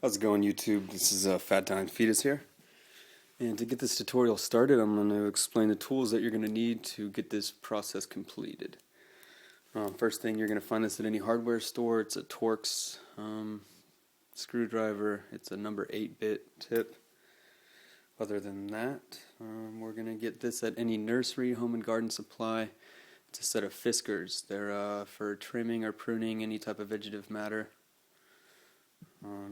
How's it going, YouTube? This is Fat Time Fetus here. And to get this tutorial started, I'm going to explain the tools that you're going to need to get this process completed. First thing, you're going to find this at any hardware store. It's a Torx screwdriver. It's a number 8-bit tip. Other than that, we're going to get this at any nursery, home and garden supply. It's a set of Fiskars. They're for trimming or pruning any type of vegetative matter.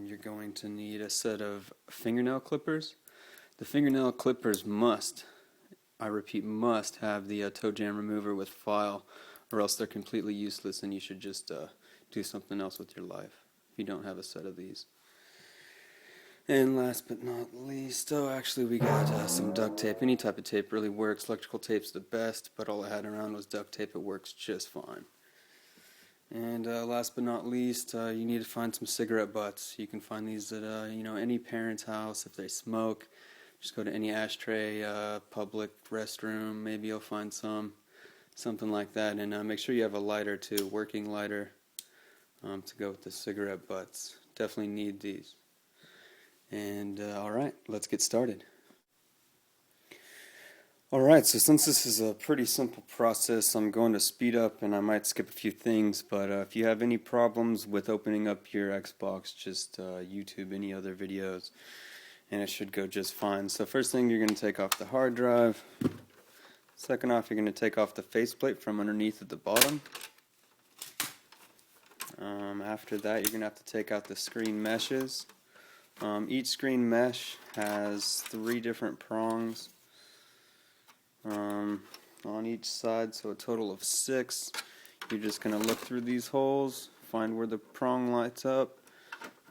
You're going to need a set of fingernail clippers. The fingernail clippers must, I repeat, must have the toe jam remover with file, or else they're completely useless and you should just do something else with your life if you don't have a set of these. And last but not least, actually we got some duct tape. Any type of tape really works. Electrical tape's the best, but all I had around was duct tape. It works just fine. And last but not least, you need to find some cigarette butts. You can find these at any parent's house. If they smoke, just go to any ashtray, public restroom. Maybe you'll find something like that. And make sure you have a lighter too, working lighter, to go with the cigarette butts. Definitely need these. And all right, let's get started. Alright, so since this is a pretty simple process, I'm going to speed up and I might skip a few things, but if you have any problems with opening up your Xbox, just YouTube any other videos, and it should go just fine. So first thing, you're going to take off the hard drive. Second off, you're going to take off the faceplate from underneath at the bottom. After that, you're going to have to take out the screen meshes. Each screen mesh has 3 different prongs on each side, so a total of 6. You're just going to look through these holes, find where the prong lights up,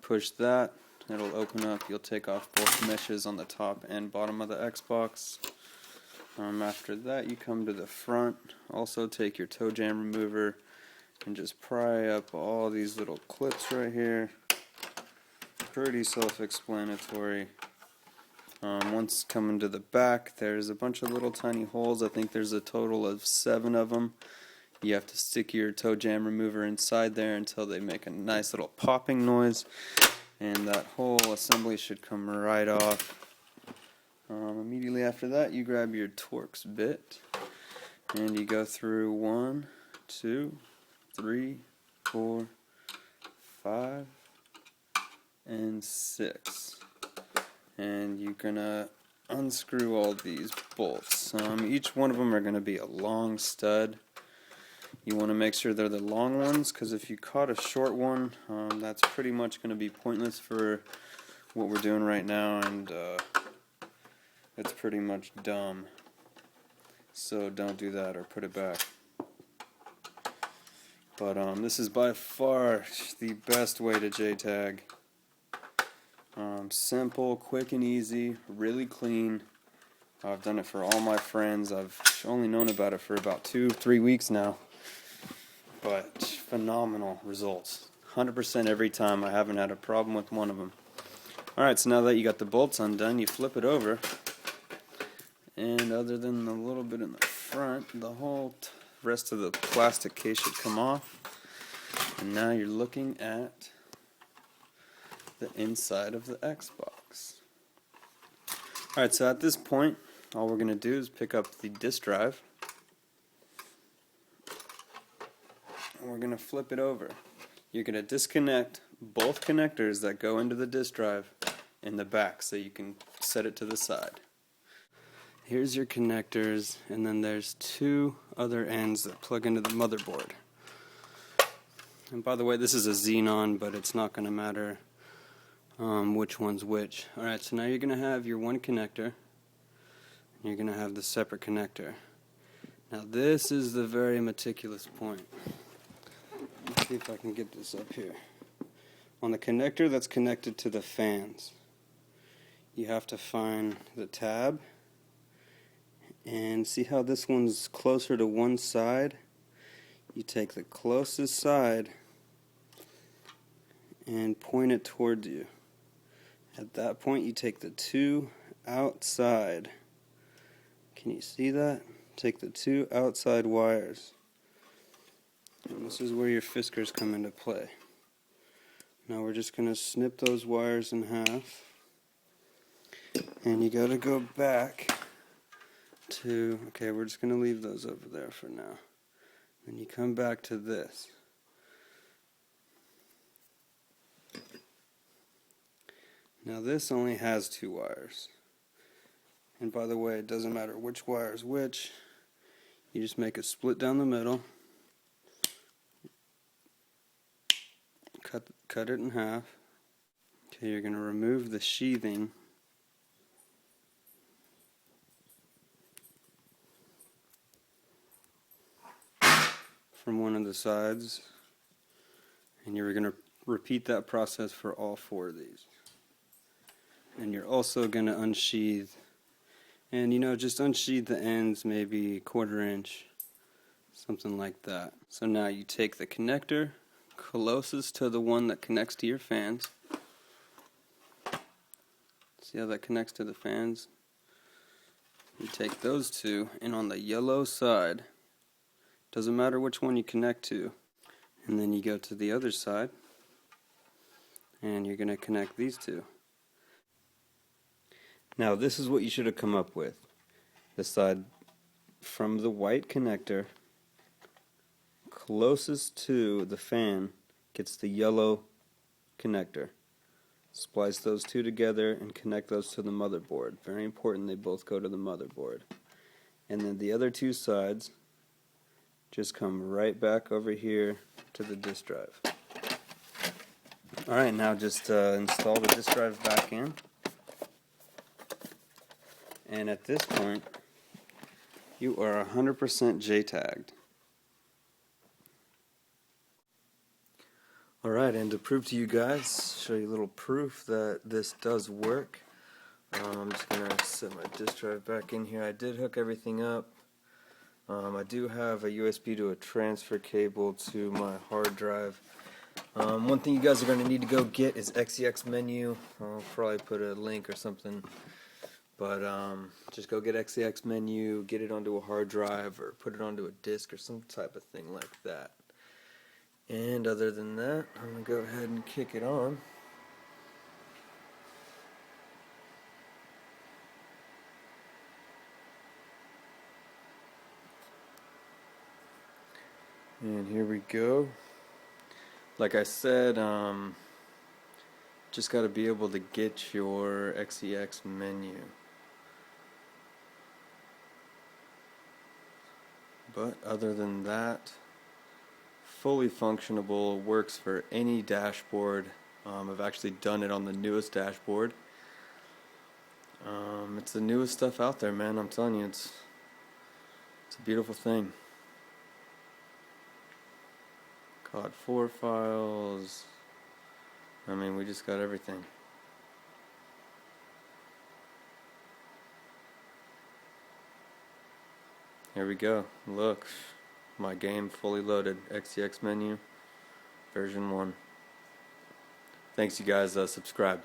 push that, it'll open up. You'll take off both meshes on the top and bottom of the Xbox. After that, you come to the front. Also take your toe jam remover and just pry up all these little clips right here. Pretty self-explanatory. Once coming to the back, there's a bunch of little tiny holes. I think there's a total of 7 of them. You have to stick your toe jam remover inside there until they make a nice little popping noise, and that whole assembly should come right off. Immediately after that, you grab your Torx bit and you go through 1, 2, 3, 4, 5, and 6. And you're going to unscrew all these bolts. Each one of them are going to be a long stud. You want to make sure they're the long ones, because if you caught a short one, that's pretty much going to be pointless for what we're doing right now, and it's pretty much dumb. So don't do that, or put it back. But this is by far the best way to Jtag. Simple, quick and easy, really clean. I've done it for all my friends. I've only known about it for about 2-3 weeks now, but phenomenal results. 100% every time. I haven't had a problem with one of them. Alright, so now that you got the bolts undone, you flip it over, and other than the little bit in the front, the whole rest of the plastic case should come off. And now you're looking at the inside of the Xbox. Alright, so at this point, all we're going to do is pick up the disk drive, and we're going to flip it over. You're going to disconnect both connectors that go into the disk drive in the back so you can set it to the side. Here's your connectors, and then there's 2 other ends that plug into the motherboard. And by the way, this is a Xenon, but it's not going to matter which one's which. Alright, so now you're going to have your one connector, and you're going to have the separate connector. Now this is the very meticulous point. Let's see if I can get this up here. On the connector that's connected to the fans, you have to find the tab, and see how this one's closer to one side? You take the closest side and point it towards you. At that point, you take the 2 outside. Can you see that? Take the 2 outside wires. And this is where your Fiskars come into play. Now we're just going to snip those wires in half. And you got to go back to, okay, we're just going to leave those over there for now. Then you come back to this. Now this only has 2 wires. And by the way, it doesn't matter which wire is which. You just make a split down the middle. Cut it in half. Okay, you're going to remove the sheathing. From one of the sides. And you're going to repeat that process for all 4 of these. And you're also going to unsheath. And just unsheath the ends maybe 1/4 inch. Something like that. So now you take the connector closest to the one that connects to your fans. See how that connects to the fans? You take those 2, and on the yellow side, doesn't matter which one you connect to, and then you go to the other side, and you're going to connect these 2. Now this is what you should have come up with. The side from the white connector closest to the fan gets the yellow connector. Splice those 2 together and connect those to the motherboard. Very important, they both go to the motherboard. And then the other 2 sides just come right back over here to the disk drive. Alright, now just install the disk drive back in. And at this point, you are 100% Jtagged. Alright, and to prove to you guys, show you a little proof that this does work. I'm just going to set my disk drive back in here. I did hook everything up. I do have a USB to a transfer cable to my hard drive. One thing you guys are going to need to go get is XEX menu. I'll probably put a link or something. But just go get XEX menu, get it onto a hard drive, or put it onto a disk or some type of thing like that. And other than that, I'm going to go ahead and kick it on. And here we go. Like I said, just got to be able to get your XEX menu. But other than that, fully functionable, works for any dashboard. I've actually done it on the newest dashboard. It's the newest stuff out there, man. I'm telling you, it's a beautiful thing. COD 4 files. I mean, we just got everything. Here we go. Look, my game fully loaded. XEX menu, version 1. Thanks, you guys. Subscribe.